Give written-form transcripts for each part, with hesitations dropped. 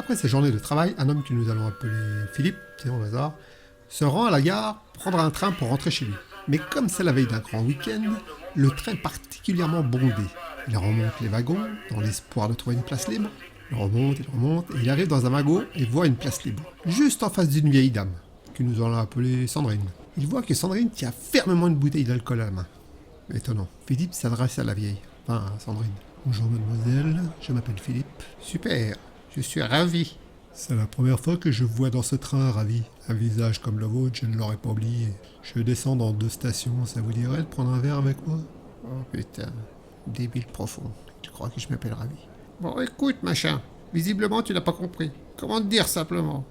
Après sa journée de travail, un homme que nous allons appeler Philippe, c'est au hasard, se rend à la gare, prendra un train pour rentrer chez lui. Mais comme c'est la veille d'un grand week-end, le train est particulièrement bondé. Il remonte les wagons dans l'espoir de trouver une place libre. Il remonte, et il arrive dans un wagon et voit une place libre, juste en face d'une vieille dame, que nous allons appeler Sandrine. Il voit que Sandrine tient fermement une bouteille d'alcool à la main. Étonnant. Philippe s'adresse à la vieille, enfin à Sandrine. Bonjour mademoiselle, je m'appelle Philippe. Super, je suis ravi. C'est la première fois que je vois dans ce train, ravi. Un visage comme le vôtre, je ne l'aurais pas oublié. Je descends dans 2 stations, ça vous dirait de prendre un verre avec moi? Oh putain, débile profond. Tu crois que je m'appelle Ravi? Bon écoute machin, visiblement tu n'as pas compris. Comment te dire simplement?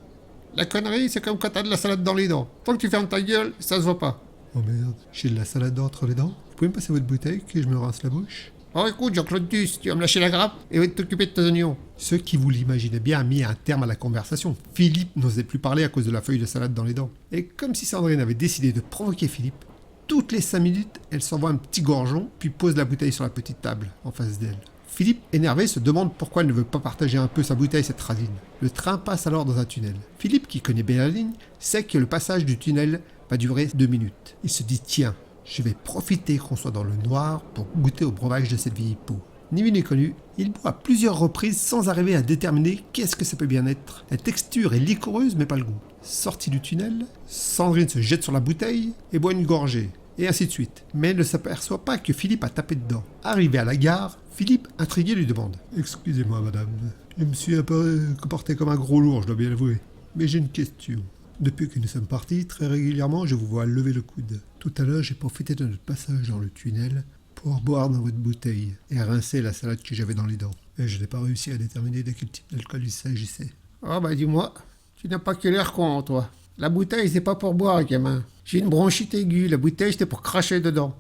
La connerie c'est comme quand t'as de la salade dans les dents. Tant que tu fermes ta gueule, ça se voit pas. Oh merde, j'ai de la salade entre les dents? Vous pouvez me passer votre bouteille que je me rince la bouche? Oh écoute Jean-Claude Duss, tu vas me lâcher la grappe et va t'occuper de tes oignons. Ceux qui vous l'imaginaient bien a mis un terme à la conversation. Philippe n'osait plus parler à cause de la feuille de salade dans les dents. Et comme si Sandrine avait décidé de provoquer Philippe, toutes les 5 minutes, elle s'envoie un petit gorgeon, puis pose la bouteille sur la petite table, en face d'elle. Philippe, énervé, se demande pourquoi elle ne veut pas partager un peu sa bouteille, cette radine. Le train passe alors dans un tunnel. Philippe, qui connaît bien la ligne, sait que le passage du tunnel va durer 2 minutes. Il se dit, tiens, je vais profiter qu'on soit dans le noir pour goûter au breuvage de cette vieille peau. Ni vu ni connu, il boit à plusieurs reprises sans arriver à déterminer qu'est-ce que ça peut bien être. La texture est liquoreuse mais pas le goût. Sorti du tunnel, Sandrine se jette sur la bouteille et boit une gorgée, et ainsi de suite. Mais elle ne s'aperçoit pas que Philippe a tapé dedans. Arrivé à la gare, Philippe, intrigué, lui demande « Excusez-moi madame, je me suis un peu comporté comme un gros lourd, je dois bien l'avouer. Mais j'ai une question. Depuis que nous sommes partis, très régulièrement, je vous vois lever le coude. Tout à l'heure, j'ai profité de notre passage dans le tunnel pour boire dans votre bouteille et rincer la salade que j'avais dans les dents. Et je n'ai pas réussi à déterminer de quel type d'alcool il s'agissait. Oh bah dis-moi, tu n'as pas que l'air con, toi. La bouteille, c'est pas pour boire, gamin. J'ai une bronchite aiguë, la bouteille, c'était pour cracher dedans.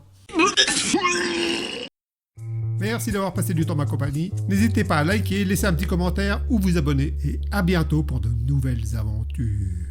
Merci d'avoir passé du temps ma compagnie. N'hésitez pas à liker, laisser un petit commentaire ou vous abonner. Et à bientôt pour de nouvelles aventures.